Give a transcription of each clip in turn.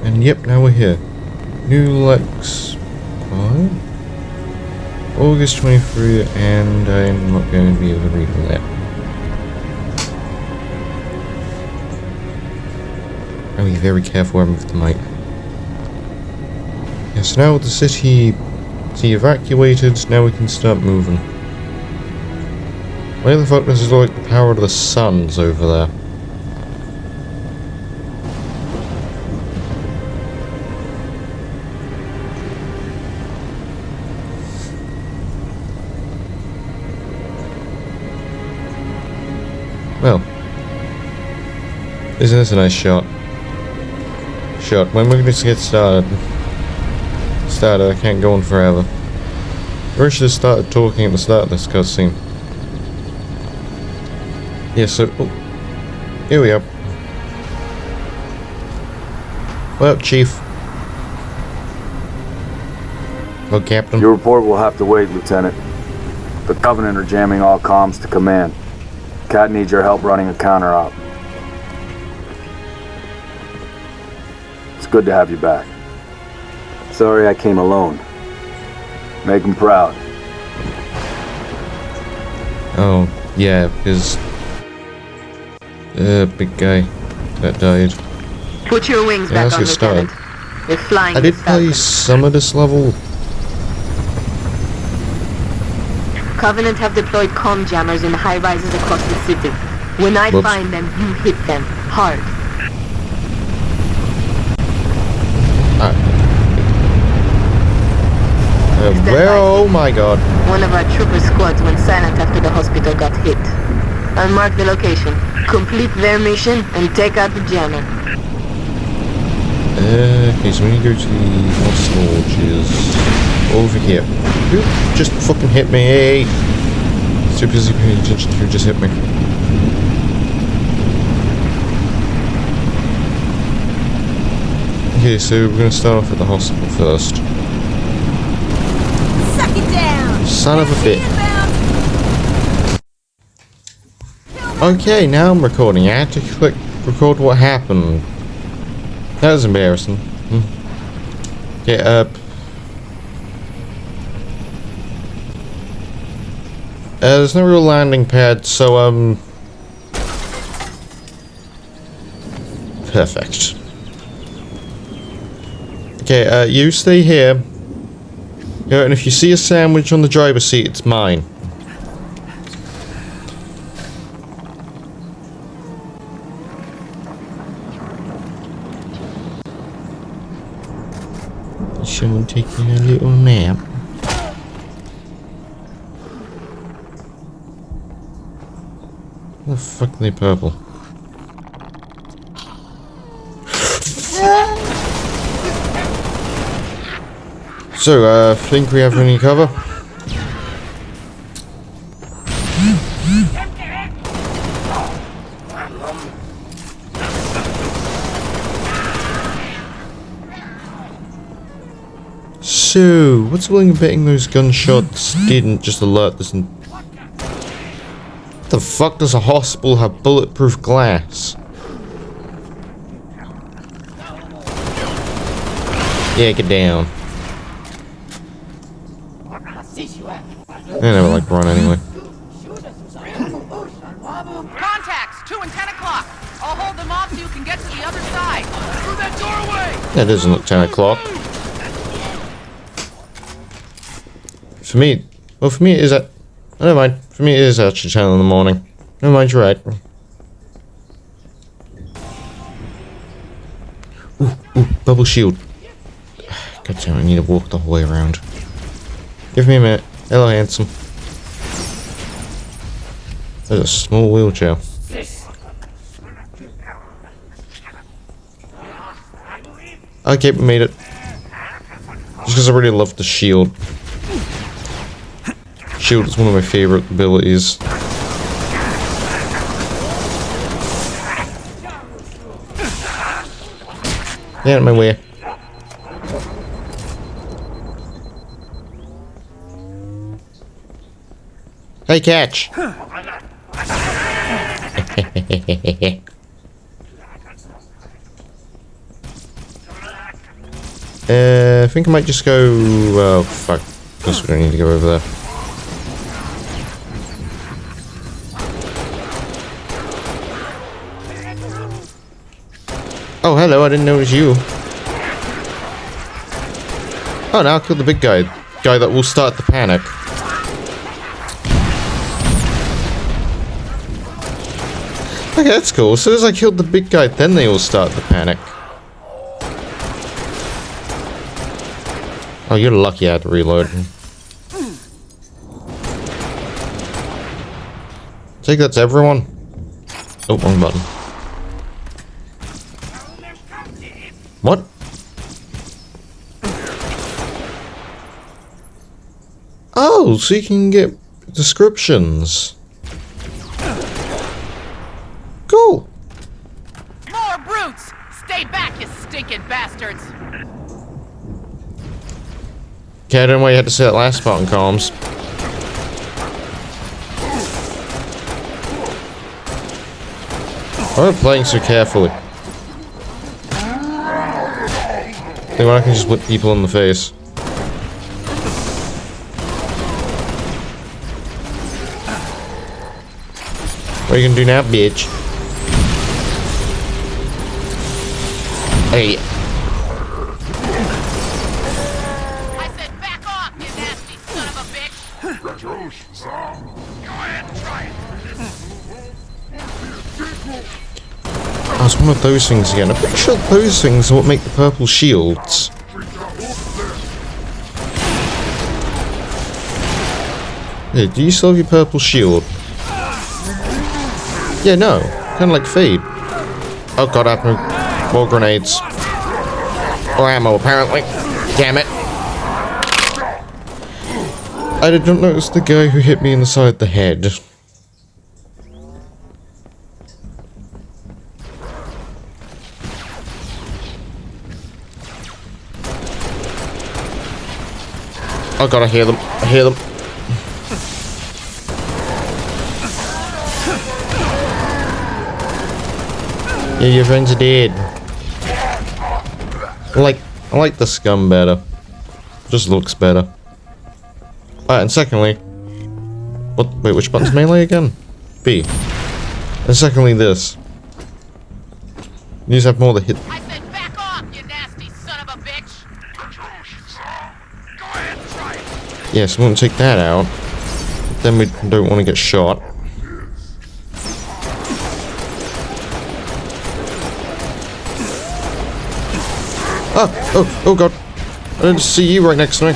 And yep, now we're here. New Lex... What? August 23, and I'm not going to be able to read all that. I'll be very careful where I move the mic. Yes, now with the city evacuated, now we can start moving. Why the fuck does it look like the power of the sun's over there? Well, isn't this a nice shot? When we're going to get started, I can't go on forever. We should have started talking at the start of this cutscene. Yeah, so here we are. Well, Chief. Well, Captain. Your report will have to wait, Lieutenant. The Covenant are jamming all comms to command. Cat needs your help running a counter-op. It's good to have you back. Sorry I came alone. Make him proud. Oh, yeah, because... big guy that died. Put your wings Yeah, back on, Lieutenant. We're flying. I did play some of this level. Covenant have deployed comm jammers in high rises across the city. When I find them, you hit them hard. Where? Oh my god. One of our trooper squads went silent after the hospital got hit. I'll mark the location. Complete their mission and take out the jammer. Okay, so we need to go to the hospital, which is over here. Who just fucking hit me? Hey! Too busy paying attention to who just hit me. Okay, so we're gonna start off at the hospital first. Suck it down! Son of a bitch. Okay, now I'm recording. I had to click record what happened. That was embarrassing. Okay, there's no real landing pad, so, perfect. Okay, you stay here. Yeah, and if you see a sandwich on the driver's seat, it's mine. Someone taking a little nap. What the fuck are they purple? So, think we have any cover? So, what's willing betting those gunshots didn't just alert us and... What the fuck does a hospital have bulletproof glass? Yeah, get down. I never like run anyway. Contacts, 2 and 10 o'clock. I'll hold them off so you can get to the other side. Through that doorway! That doesn't look 10 o'clock. For me, well, for me it is at... Oh, never mind. For me it is actually 10 in the morning. Never mind, you're right. Ooh, bubble shield. God damn, I need to walk the whole way around. Give me a minute. Hello, handsome. There's a small wheelchair. Okay, we made it. Just because I really love the shield. Shield is one of my favorite abilities. Get out of my way. Hey, catch! I think I might just go... Oh, fuck. Guess we don't need to go over there. Oh, hello, I didn't know it was you. Oh, now I killed the big guy. Guy that will start the panic. Okay, that's cool. As soon as I killed the big guy, then they all start the panic. Oh, you're lucky I had to reload. I think that's everyone. Oh, wrong button. What? Oh, so you can get descriptions. Cool. More brutes! Stay back, you stinking bastards! Okay, I don't know why you had to say that last part in comms. Why am I playing so carefully? Think I can just whip people in the face. What are you gonna do now, bitch? Hey. I said back off, you nasty son of a bitch! Go ahead and try it! Oh, it's one of those things again. I'm pretty sure those things are what make the purple shields. Yeah, do you still have your purple shield? Yeah, no. Kind of like Fade. Oh god, I have more grenades. Or ammo, apparently. Damn it. I did not notice the guy who hit me inside the head. Oh god, I hear them. I hear them. Yeah, your friends are dead. I like the scum better. Just looks better. Alright, and secondly... What? Wait, which button's melee again? B. And secondly, this. You just have more to hit... I said back off, you nasty son of a bitch! Go ahead and try it! Yes, we want to take that out. Then we don't want to get shot. Oh god. I didn't see you right next to me.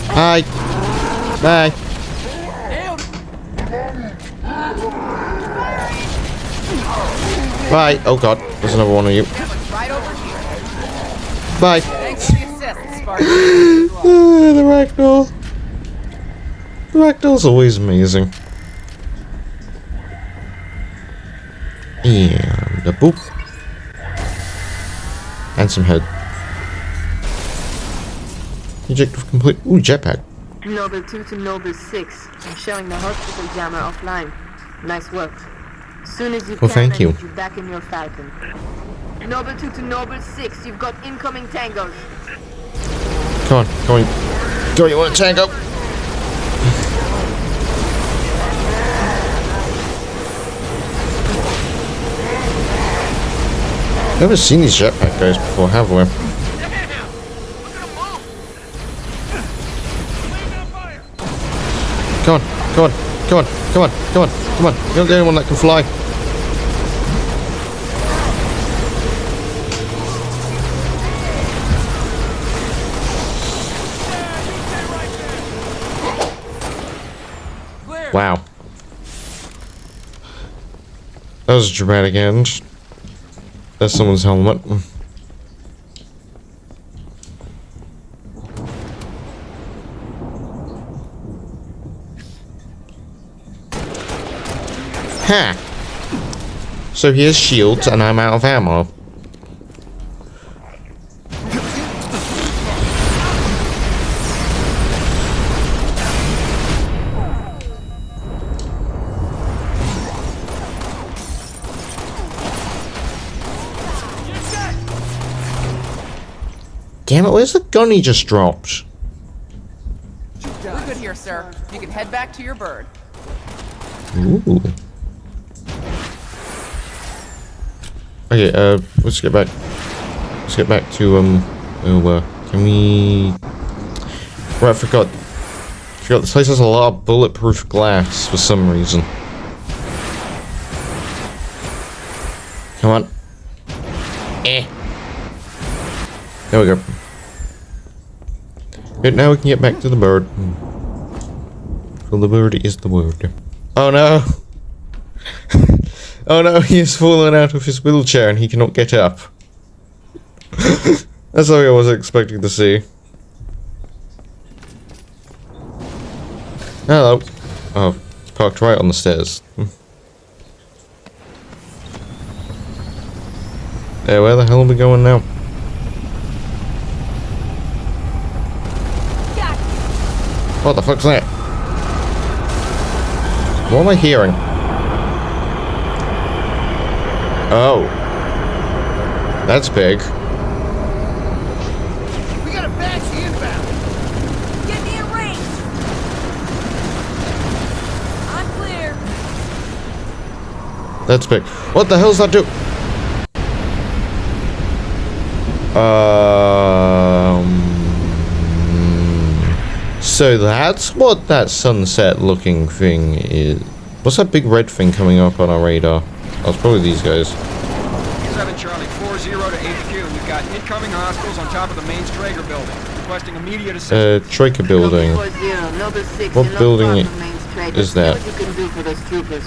Hi. Bye. Bye. Oh god, there's another one of you. Right over here. Bye. Thanks for the assist, Spartan. The ragdoll. The ragdoll's always amazing. And a boop. And some head. Ejective complete. Ooh, jetpack. Noble 2 to Noble 6. I'm showing the hospital jammer offline. Nice work. Soon as you Well, can, thank I you. need you back in your Falcon. Noble 2 to Noble 6. You've got incoming tangos. Come on, come on. Go, you want a tango? Never seen these jetpack guys before, have we? Come on, come on, come on, come on, come on, come on. You're not the only one that can fly. Wow. That was a dramatic end. That's someone's helmet. Ha! So he has shields and I'm out of ammo. Damn it, where's the gun he just dropped? We're good here, sir. You can head back to your bird. Ooh. Okay, let's get back. Let's get back to, can we... Right, I forgot this place has a lot of bulletproof glass for some reason. Come on. There we go. Good, now we can get back to the bird. So the bird is the word. Oh no! Oh no, he has fallen out of his wheelchair and he cannot get up. That's something I wasn't expecting to see. Hello. Oh, it's parked right on the stairs. Yeah, where the hell are we going now? What the fuck's that? What am I hearing? Oh. That's big. We got a Banshee inbound. Get me in range. I'm clear. That's big. What the hell's that do? So that's what that sunset looking thing is. What's that big red thing coming up on our radar? Oh, it's probably these guys. 7 Charlie 40 to HQ. We've got incoming hostiles on top of the main Traeger building. Requesting immediate assistance. Traeger building. What building is that? What you can do for those troopers.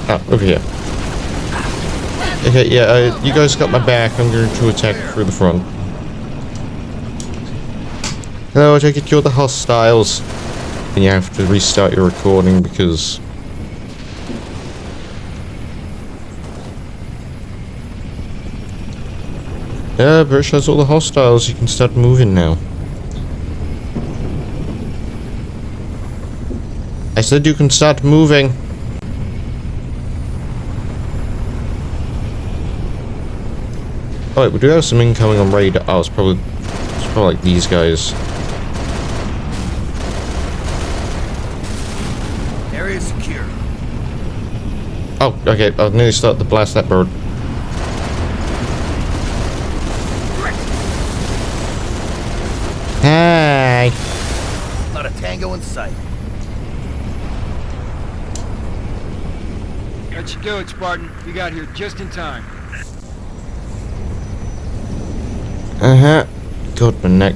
Ah, over here. Okay, yeah, you guys got my back. I'm going to attack through the front. Hello, I take it you're the hostiles. And you have to restart your recording because... Yeah, British has all the hostiles. You can start moving now. I said you can start moving. Oh wait, we do have some incoming on radar. Oh, it's probably like these guys. Area secure. Oh, okay. I'll nearly start to blast that bird. Hi. Not a tango in sight. That should do it, Spartan. We got here just in time. God, my neck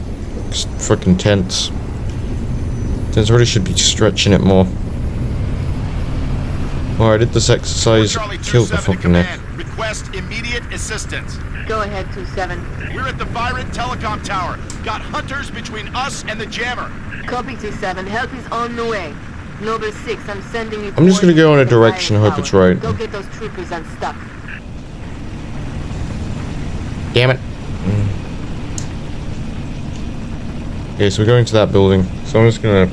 is freaking tense. Tense really should be stretching it more. Oh, I did this exercise, killed the fucking neck. Request immediate assistance. Go ahead, 2-7. We're at the Virant Telecom Tower. Got hunters between us and the jammer. Copy 2-7. Help is on the way. Noble 6, I'm sending you. I'm just gonna go in a coordinates to the direction, Virant hope it's Tower. right. Go get those troopers unstuck. Damn it. Okay, so we're going to that building. So I'm just gonna...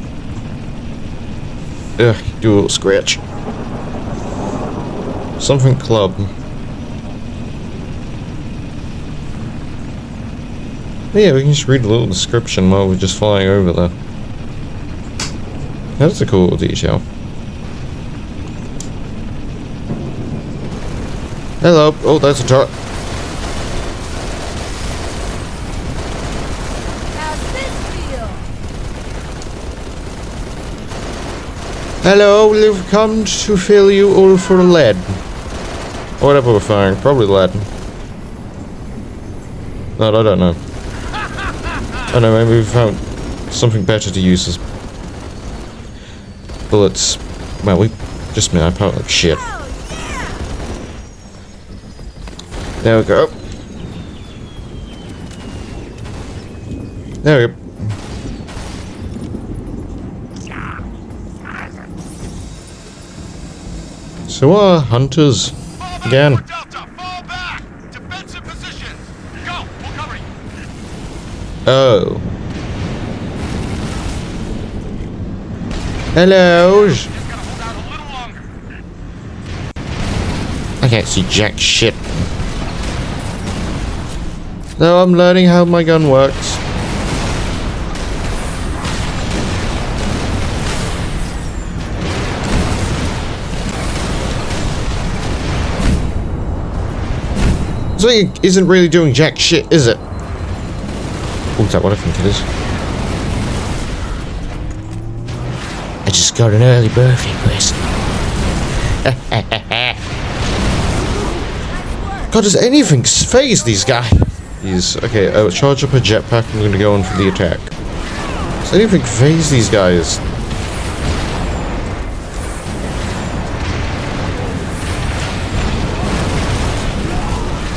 do a little scratch. Something club. Yeah, we can just read a little description while we're just flying over there. That's a cool little detail. Hello. Oh, that's a truck. How's this feel? Hello, we've come to fill you all for lead. Or whatever we're firing. Probably lead. No, I don't know. I don't know, maybe we found something better to use as bullets. Well, we just made our power like shit. Oh, yeah. There we go. There we go. So what are hunters again? Delta, fall back. Defensive positions. Go. We'll cover you. Oh. Hello. Just gotta hold out a little longer. I can't see jack shit. No, I'm learning how my gun works. So it isn't really doing jack shit, is it? Oh, is that what I think it is? I just got an early birthday present. God, does anything phase these guys? Okay, charge up a jetpack. I'm gonna go in for the attack. Does anything phase these guys?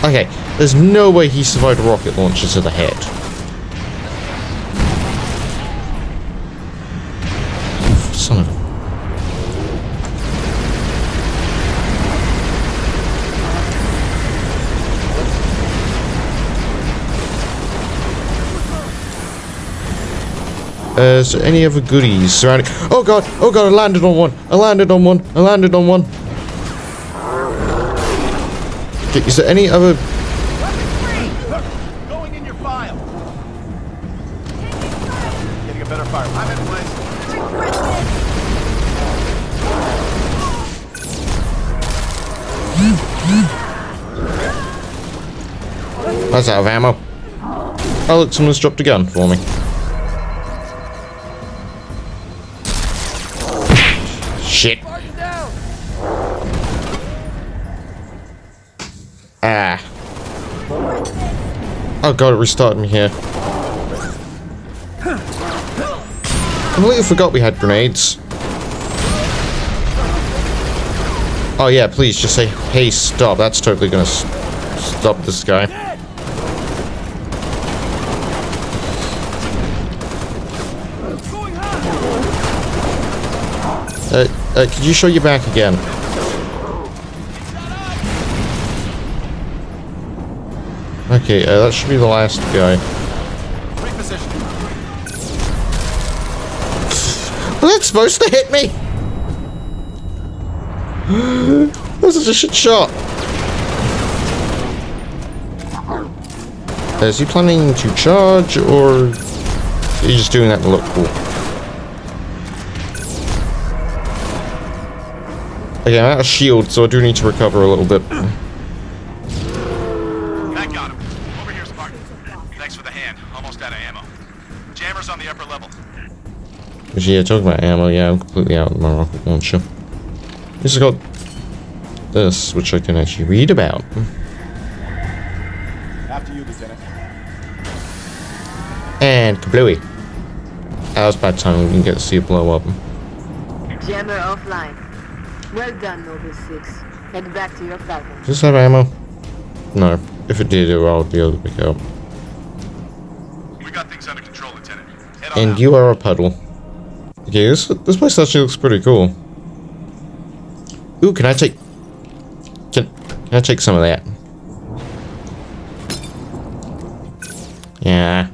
Okay, there's no way he survived a rocket launcher to the head. Son of a... is there any other goodies surrounding? Oh god, I landed on one. I landed on one. Okay, is there any other... Going in your file. Getting a better fire. I'm in place. That's out of ammo. Oh look, someone's dropped a gun for me. Shit. Ah. Oh god, it restarted me here. Completely forgot we had grenades. Oh yeah, please just say, hey, stop. That's totally gonna stop this guy. Could you show your back again? Okay, that should be the last guy. Was that supposed to hit me? That was such a shit shot. Is he planning to charge, or is he just doing that to look cool? Okay, I'm out of shield, so I do need to recover a little bit. That got him. Over here, Spartan. Thanks for the hand. Almost out of ammo. Jammer's on the upper level. But yeah, talking about ammo, yeah, I'm completely out of my rocket launcher. This has got this, which I can actually read about. After you, Lieutenant. And kablooey. That was bad timing, we didn't get to see it blow up. Jammer offline. Well done, Noble 6. Head back to your Falcon. Does this have ammo? No. If it did, I would be able to pick it up. We got things under control, Lieutenant. Head on And out. you are a puddle. Okay, this place actually looks pretty cool. Ooh, can I take... Can I take some of that? Yeah.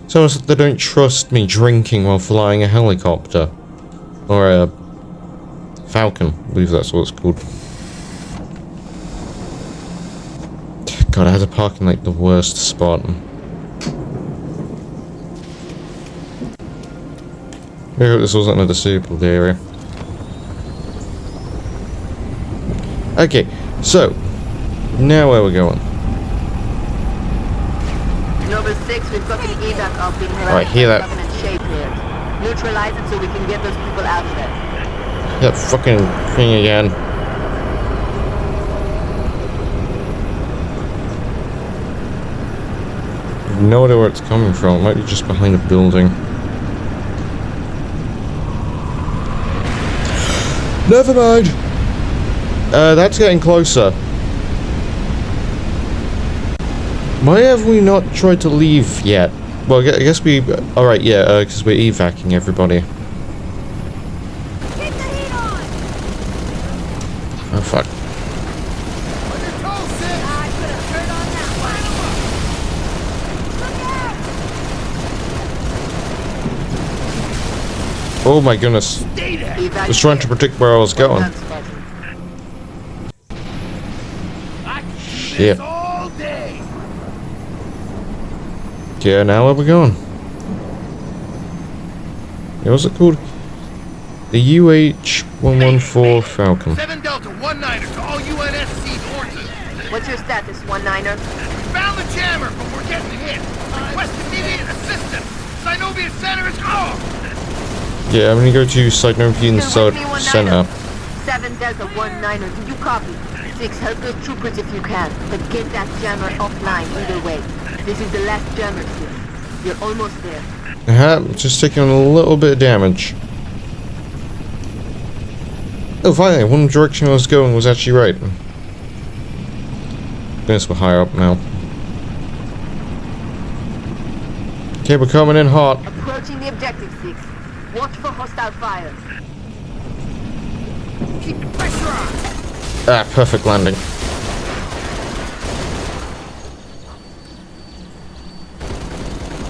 So they don't trust me drinking while flying a helicopter. Or a... Falcon. I believe that's what it's called. God, I had to park in like the worst spot. I hope this wasn't a disabled area. Okay, so now where we're going? Noble 6, we've got an evac up in here. Oh, I hear that. Shape here. Neutralize it so we can get those people out of there. That fucking thing again. I have no idea where it's coming from. It might be just behind a building. Never mind. That's getting closer. Why have we not tried to leave yet? Well, I guess we... Alright, yeah, because we're evacing everybody. Keep the heat on! Oh, fuck. I could have turned on that one. Look out! Oh my goodness. I was trying to predict where I was going. I can do Shit. this all day. Okay, now where we going? Yeah, what's it called? The UH-114 Falcon. 7 Delta 19er to all UNSC forces. What's your status, 19er? Found the jammer, but we're getting hit. Request immediate assistance. Synovian Center is off. Yeah, I'm gonna go to Synovian Center. 7 Delta 19er, do you copy? 6, help those troopers if you can, but get that jammer offline either way. This is the last jammer, 6. You're almost there. Just taking a little bit of damage. Oh, finally, one direction I was going was actually right. Guess we're higher up now. Okay, we're coming in hot. Approaching the objective, 6. Watch for hostile fire. Keep the pressure on. Ah, perfect landing.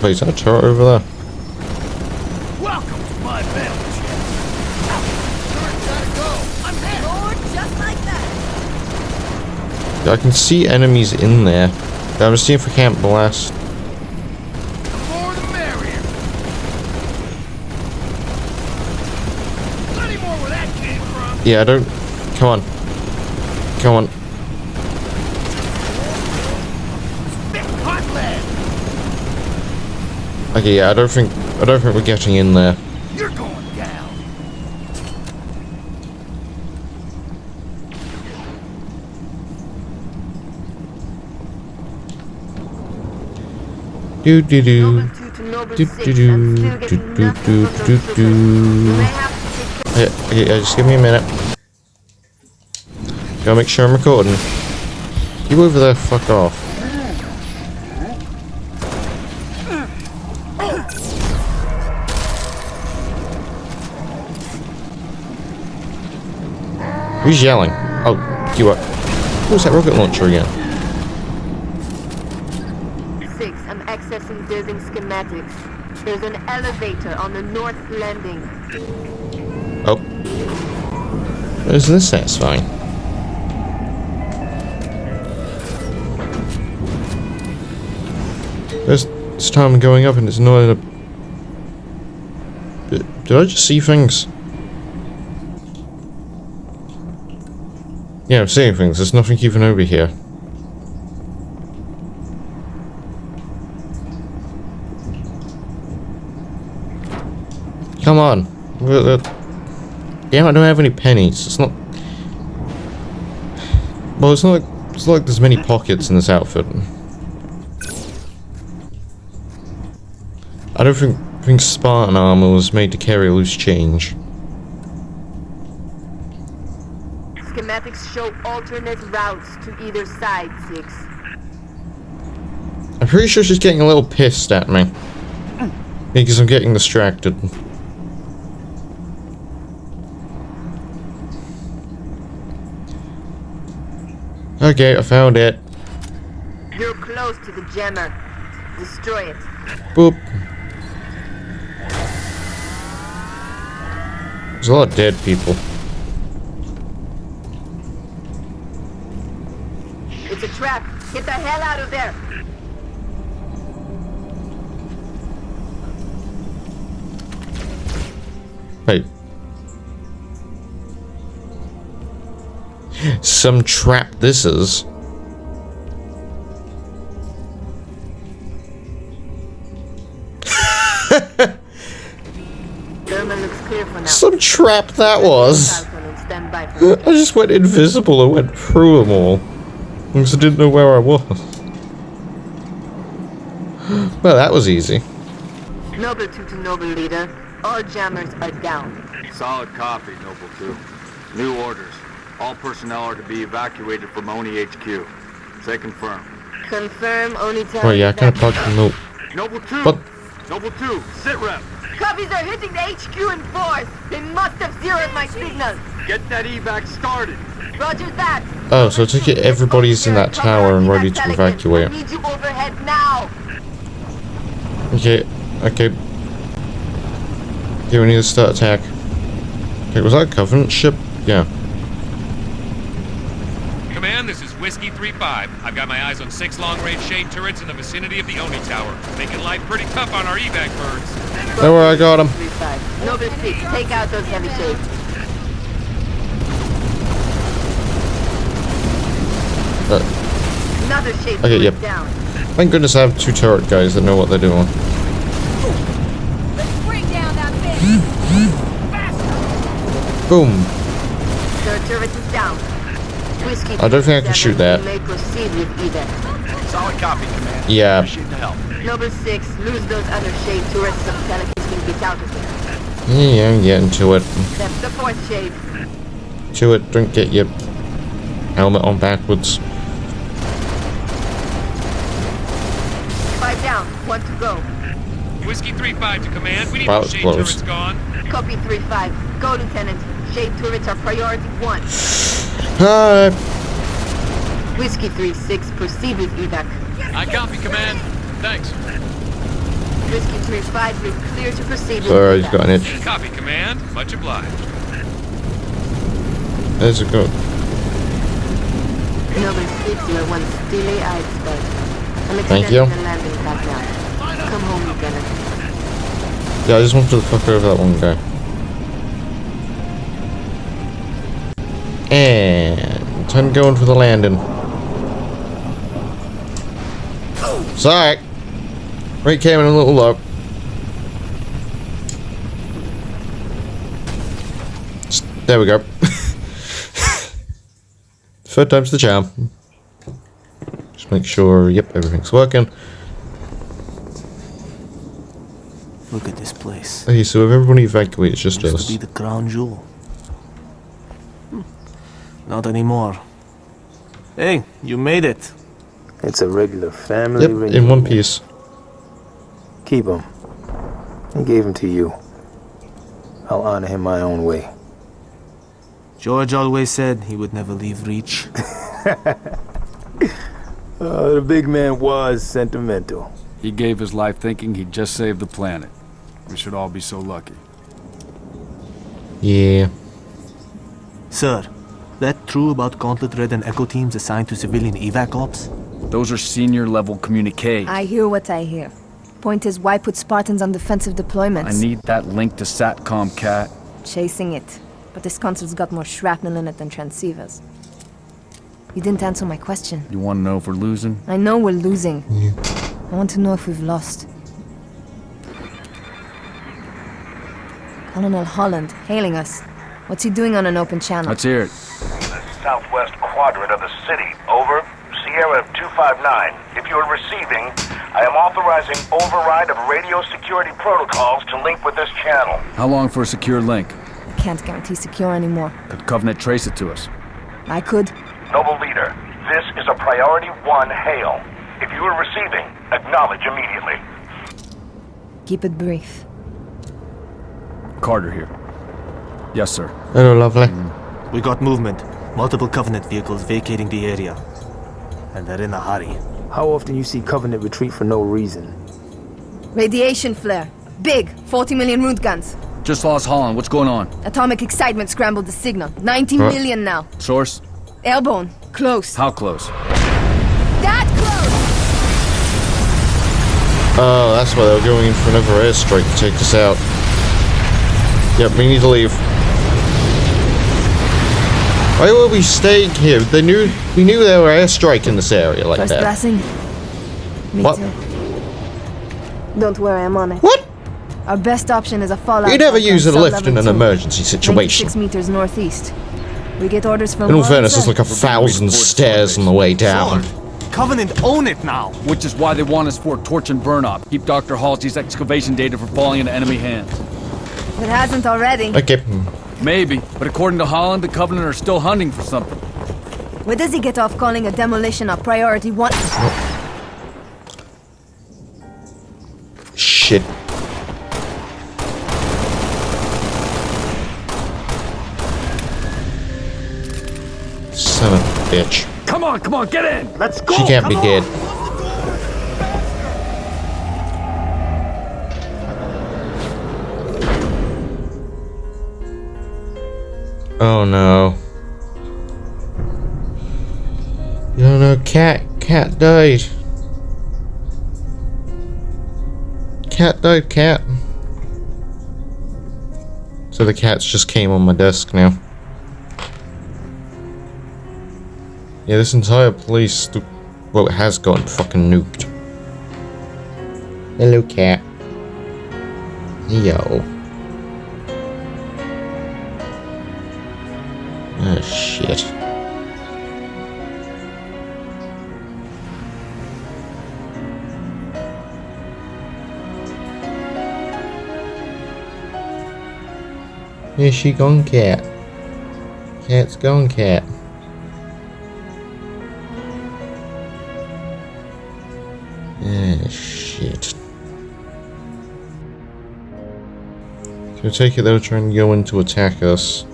Wait, is that a turret over there? Welcome to my battle ship. Turret gotta go. I'm hit. Lord, just like that. I can see enemies in there. I'm just seeing if I can't blast. The more the merrier. Plenty more where that came from. Yeah, I don't. Come on. Come on. Thick hot lead. Okay, yeah, I don't think we're getting in there. You're going down. Do do do. Noble 2 to Noble Do 6. do I'm do still do getting do nothing do from do those troopers. You may do. have to take Okay, just give me a minute. Gotta make sure I'm recording. You over there, fuck off. Who's yelling? Oh, you are. Who's that rocket launcher again? 6, I'm accessing building schematics. There's an elevator on the north landing. Oh. Isn't this satisfying? This time I'm going up and it's not in a... Did I just see things? Yeah, I'm seeing things. There's nothing even over here. Come on. Damn, I don't have any pennies. It's not... Well, it's not like there's many pockets in this outfit. I don't think Spartan armor was made to carry loose change. Schematics show alternate routes to either side, 6. I'm pretty sure she's getting a little pissed at me. Because I'm getting distracted. Okay, I found it. You're close to the jammer. Destroy it. Boop. There's a lot of dead people. It's a trap. Get the hell out of there. Wait. Some trap this is. Thermal looks clear for now. Some trap that was. Falcon on standby for I just went invisible and went through them all. Because I didn't know where I was. Well, that was easy. Noble 2 to Noble Leader. All jammers are down. Solid copy, Noble 2. New orders. All personnel are to be evacuated from ONI HQ. Say confirm. Confirm only time. Well, yeah, I kind of fucking know. Noble 2! But Noble 2, sit rep! Copies are hitting the HQ in force. They must have zeroed my signal. Get that evac started! Roger that. oh, so I take it everybody's in that tower and ready to evacuate. I need you overhead now. Okay, okay. Okay, we need to start attack. Okay, was that a Covenant ship? Yeah. Command, this is Whiskey 3-5. I've got my eyes on 6 long-range shade turrets in the vicinity of the Oni Tower. Making life pretty tough on our evac birds. Don't worry, I got him. 3-5. Noble 6, take out those heavy shades. Another shade Okay, yep. down. Thank goodness I have 2 turret guys that know what they're doing. Let's bring down that bitch. Boom. Third turret is down. Whiskey I don't think I can shoot that. You may proceed with evac. Solid copy, Command. Yeah. Appreciate the help. Noble 6, lose those other shade turrets so Pelicans can get out of there. Yeah, I'm getting to it. That's the fourth shade. To it, don't get your helmet on backwards. 5 down, 1 to go. Whiskey 3-5 to command. We need Wow, those shade close. turrets gone. Copy 3-5. Go, Lieutenant. Shade turrets are priority 1. Hi. Whiskey 3-6, proceed with evac. I copy, command. Thanks. Whiskey 3-5, you're clear to proceed with Sorry, he's evac. got an itch. Copy, command. Much obliged. There's a go. Noble 6, you are one steely-eyed spud. I'm Thank you. extending the landing pad now. Come home, Lieutenant. Yeah, I just wanted to fuck over that one guy. And time going for the landing. Sorry. Rate came in a little low. There we go. Third time's the charm. Just make sure, yep, everything's working. Look at this place. Okay, so if everyone evacuates, it's just Used us. to be the crown jewel. Not anymore. Hey, you made it. It's a regular family Yep, reunion. in one piece. Keep him. He gave him to you. I'll honor him my own way. George always said he would never leave Reach. The big man was sentimental. He gave his life thinking he'd just save the planet. We should all be so lucky. Yeah. Sir, that true about Gauntlet Red and Echo teams assigned to civilian evac ops? Those are senior level communiques. I hear what I hear. Point is, why put Spartans on defensive deployments? I need that link to SATCOM, Cat. Chasing it. But this console's got more shrapnel in it than transceivers. You didn't answer my question. You want to know if we're losing? I know we're losing. I want to know if we've lost. Colonel Holland, hailing us. What's he doing on an open channel? Let's hear it. The southwest quadrant of the city. Over. Sierra 259. If you're receiving, I am authorizing override of radio security protocols to link with this channel. How long for a secure link? Can't guarantee secure anymore. Could Covenant trace it to us? I could. Noble Leader, this is a priority 1 hail. If you are receiving, acknowledge immediately. Keep it brief. Carter here. Yes, sir. Hello, lovely. We got movement. Multiple Covenant vehicles vacating the area. And they're in a hurry. How often you see Covenant retreat for no reason? Radiation flare. Big. 40 million root guns. Just lost Holland. What's going on? Atomic excitement scrambled the signal. 90 What? million now. Source? Airborne. Close. How close? That close! Oh, that's why they were going in for another airstrike to take us out. Yep, we need to leave. Why were we staying here? We knew they were airstriking this area like First that. blessing. Me What? too. Don't worry, I'm on it. What? Our best option is a fallout. You never bunker use a on cell lift in level an 2, emergency situation. 96 meters northeast. We get orders from In all one fairness, there's side. like 1,000 stairs on the way down. Covenant own it now! Which is why they want us for torch and burn up. Keep Dr. Halsey's excavation data from falling into enemy hands. It hasn't already. Okay. Maybe, but according to Holland, the Covenant are still hunting for something. Where does he get off calling a demolition a priority 1? Shit. Son of a bitch. Come on, get in! Let's go! She can't be dead. Oh no. No, no, cat died. Cat died, cat. So the cats just came on my desk now. Yeah, this entire place, well, it has gotten fucking nuked. Hello, cat. Yo. Oh, shit. Here she gone, cat. Cat's gone, cat. Ah, shit. So I take it they were trying to go in to attack us.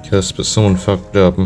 But someone fucked up.